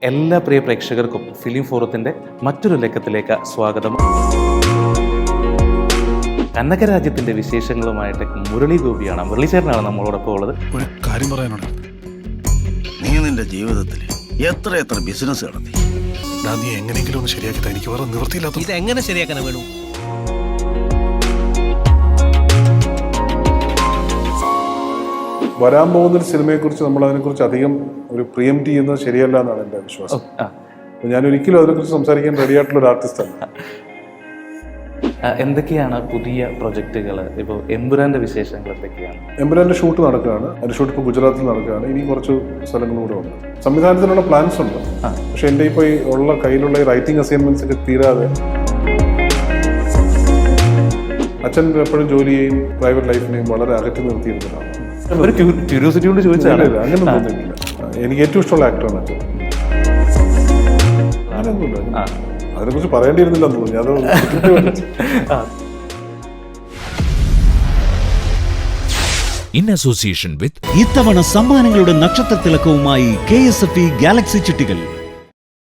എല്ലാ പ്രിയ പ്രേക്ഷകർക്കും ഫിലിം ഫോറത്തിന്റെ മറ്റൊരു ലക്കത്തിലേക്ക് സ്വാഗതം. കന്നകരാജ്യത്തിന്റെ വിശേഷങ്ങളുമായിട്ട് മുരളി ഗോപിയാണ്, മുരളീചേട്ടനാണ് നമ്മളോടൊപ്പം ഉള്ളത്. ഒരു കാര്യം പറയാനുണ്ട്. നീ നിന്റെ ജീവിതത്തിൽ എത്ര ബിസിനസ് നടത്തി? നീ എങ്ങനെയെങ്കിലും ഒന്ന് ശരിയാക്കി തനിക്ക് വേറെ നിവൃത്തിയില്ലാത്ത. ഇത് എങ്ങനെ ശരിയാക്കാനാ വേണു? വരാൻ പോകുന്നൊരു സിനിമയെക്കുറിച്ച് നമ്മൾ അതിനെക്കുറിച്ച് അധികം ഒരു പ്രിയംപ്റ്റ് ചെയ്യുന്നത് ശരിയല്ല എന്നാണ് എൻ്റെ വിശ്വാസം. ഞാൻ ഒരിക്കലും അതിനെക്കുറിച്ച് സംസാരിക്കാൻ റെഡിയായിട്ടുള്ള ഒരു ആർട്ടിസ്റ്റല്ല. എന്തൊക്കെയാണ് പുതിയ പ്രൊജക്ടുകൾ? ഇപ്പോൾ എമ്പുരാന്റെ വിശേഷങ്ങൾ എന്തൊക്കെയാണ്? എമ്പുരാന്റെ ഷൂട്ട് നടക്കുകയാണ്. അതിന്റെ ഷൂട്ട് ഇപ്പോൾ ഗുജറാത്തിൽ നടക്കുകയാണ്. ഇനി കുറച്ച് സ്ഥലങ്ങളും കൂടെ ഉണ്ട്. സംവിധാനത്തിനുള്ള പ്ലാൻസ് ഉണ്ട്. പക്ഷെ എൻ്റെ ഇപ്പോൾ ഈ ഉള്ള കയ്യിലുള്ള ഈ റൈറ്റിംഗ് അസൈൻമെന്റ്സ് ഒക്കെ തീരാതെ അച്ഛൻ എപ്പോഴും ജോലിയെയും പ്രൈവറ്റ് ലൈഫിനെയും വളരെ അകറ്റി നിർത്തിയിരുന്നതാണ്. ഒരു ക്യൂരിയോസിറ്റി കൊണ്ട് ചോദിച്ചാൽ അങ്ങനെ തോന്നിയിട്ടില്ല. എനിക്ക് ഏറ്റവും ഇഷ്ടമുള്ള ആക്ടറാണ് അച്ഛൻ. അങ്ങനെയൊന്നുമില്ല. അതിനെക്കുറിച്ച് പറയേണ്ടിയിരുന്നില്ലെന്ന് തോന്നി. അത് in association with ഇത്തവണ സമ്മാനങ്ങളുടെ നക്ഷത്ര തിളക്കവുമായി KSFE ഗാലക്സി ചിട്ടികൾ.